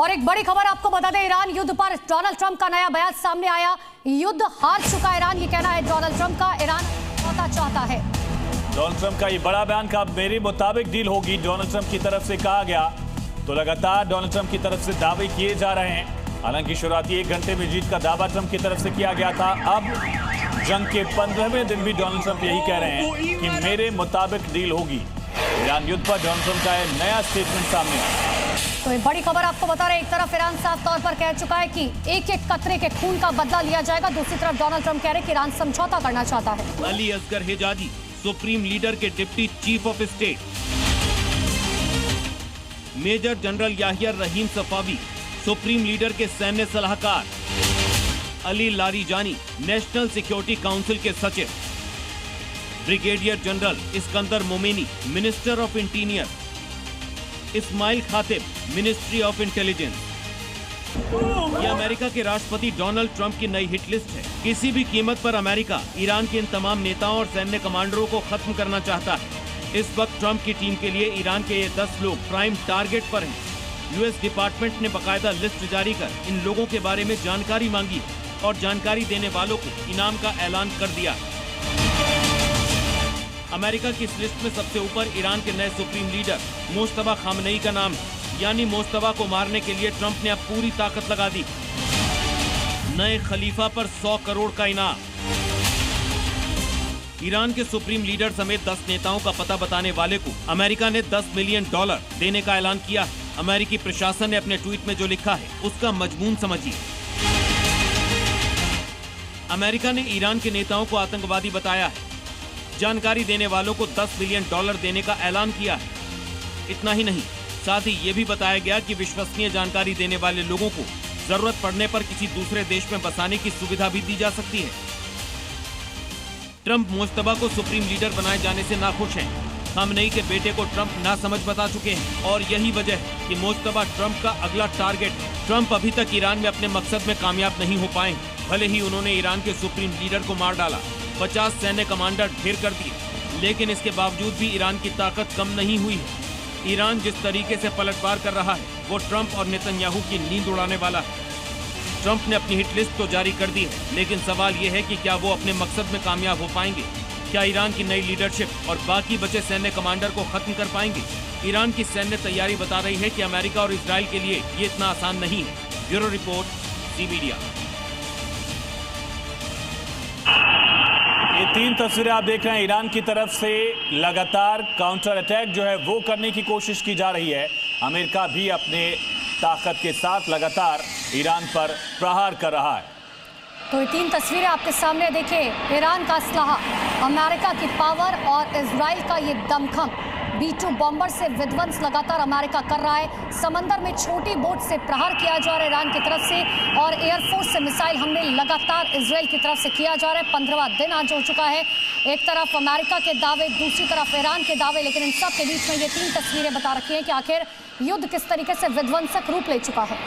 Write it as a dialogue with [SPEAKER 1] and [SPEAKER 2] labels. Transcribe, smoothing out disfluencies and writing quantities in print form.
[SPEAKER 1] और एक बड़ी खबर आपको बता दें, ईरान युद्ध पर डोनाल्ड ट्रंप का नया बयान सामने आया। युद्ध हार चुका ईरान, ये कहना है डोनाल्ड ट्रंप का। ईरान समझौता चाहता है।
[SPEAKER 2] डोनाल्ड ट्रंप का ये बड़ा बयान का मेरे मुताबिक डील होगी, डोनाल्ड ट्रंप की तरफ से कहा गया। तो लगातार डोनाल्ड ट्रंप की तरफ से दावे किए जा रहे हैं। हालांकि शुरुआती 1 घंटे में जीत का दावा ट्रंप की तरफ से किया गया था। अब जंग के 15वें दिन भी डोनाल्ड ट्रंप यही कह रहे हैं कि मेरे मुताबिक डील होगी। ईरान युद्ध पर डोनाल्ड ट्रंप का नया स्टेटमेंट सामने आया।
[SPEAKER 1] तो एक बड़ी खबर आपको बता रहे हैं, एक तरफ ईरान साफ तौर पर कह चुका है कि एक एक कतरे के खून का बदला लिया जाएगा। दूसरी तरफ डोनाल्ड ट्रंप कह रहे हैं कि ईरान समझौता करना चाहता है।
[SPEAKER 3] Ali Asghar Hijazi supreme leader के deputy chief of state, major general Yahya Rahim Safavi supreme leader के सैन्य सलाहकार, Ali Larijani national security council के सचिव, brigadier general Eskandar Momeni minister of interior, Esmaeil Khatib ministry of intelligence. ये America के राष्ट्रपति Donald Trump की नई हिट लिस्ट है। किसी भी कीमत पर अमेरिका ईरान के इन तमाम नेताओं और सैन्य कमांडरों को खत्म करना चाहता है। इस वक्त ट्रंप की टीम के लिए ईरान के ये 10 लोग प्राइम टारगेट पर हैं। यूएस डिपार्टमेंट ने बकायदा लिस्ट जारी कर इन लोगों के बारे में जानकारी मांगी है और जानकारी देने वालों को इनाम का ऐलान कर दिया है। अमेरिका की इस लिस्ट में सबसे ऊपर ईरान के नए सुप्रीम लीडर मुश्तबा खामनेई का नाम है। यानी मुश्तबा को मारने के लिए ट्रंप ने अब पूरी ताकत लगा दी। नए खलीफा पर 100 करोड़ का इनाम। ईरान के सुप्रीम लीडर समेत 10 नेताओं का पता बताने वाले को अमेरिका ने $10 मिलियन देने का ऐलान किया है। अमेरिकी प्रशासन ने अपने ट्वीट में जो लिखा है उसका मजमून समझिए। अमेरिका ने ईरान के नेताओं को आतंकवादी बताया है। जानकारी देने वालों को $10 मिलियन देने का ऐलान किया है। इतना ही नहीं, साथ ही ये भी बताया गया कि विश्वसनीय जानकारी देने वाले लोगों को जरूरत पड़ने पर किसी दूसरे देश में बसाने की सुविधा भी दी जा सकती है। ट्रंप मुश्तबा को सुप्रीम लीडर बनाए जाने से नाखुश हैं। खामनेई के बेटे को ट्रंप नासमझ बता चुके हैं और यही वजह है कि मुश्तबा ट्रंप का अगला टारगेट है। ट्रंप अभी तक ईरान में अपने मकसद में कामयाब नहीं हो पाए। भले ही उन्होंने ईरान के सुप्रीम लीडर को मार डाला, 50 सैन्य कमांडर ढेर कर दिए, लेकिन इसके बावजूद भी ईरान की ताकत कम नहीं हुई है। ईरान जिस तरीके से पलटवार कर रहा है वो ट्रंप और नेतन्याहू की नींद उड़ाने वाला है। ट्रंप ने अपनी हिट लिस्ट तो जारी कर दी है, लेकिन सवाल ये है कि क्या वो अपने मकसद में कामयाब हो पाएंगे? क्या ईरान की नई लीडरशिप और बाकी बचे सैन्य कमांडर को खत्म कर पाएंगे? ईरान की सैन्य तैयारी बता रही है कि अमेरिका और इजराइल के लिए ये इतना आसान नहीं है। ब्यूरो रिपोर्ट, ज़ी मीडिया।
[SPEAKER 2] ये 3 तस्वीरें आप देख रहे हैं। ईरान की तरफ से लगातार काउंटर अटैक जो है वो करने की कोशिश की जा रही है। अमेरिका भी अपने ताकत के साथ लगातार ईरान पर प्रहार कर रहा है।
[SPEAKER 1] तो ये 3 तस्वीरें आपके सामने देखिए। ईरान का असलहा, अमेरिका की पावर और इजराइल का ये दमखम। B-2 बॉम्बर से विध्वंस लगातार अमेरिका कर रहा है। समंदर में छोटी बोट से प्रहार किया जा रहा है ईरान की तरफ से, और एयरफोर्स से मिसाइल हमले लगातार इजराइल की तरफ से किया जा रहा है। 15वां दिन आज हो चुका है। एक तरफ अमेरिका के दावे, दूसरी तरफ ईरान के दावे, लेकिन इन सब के बीच में ये 3 तस्वीरें बता रखी हैं कि आखिर युद्ध किस तरीके से विध्वंसक रूप ले चुका है।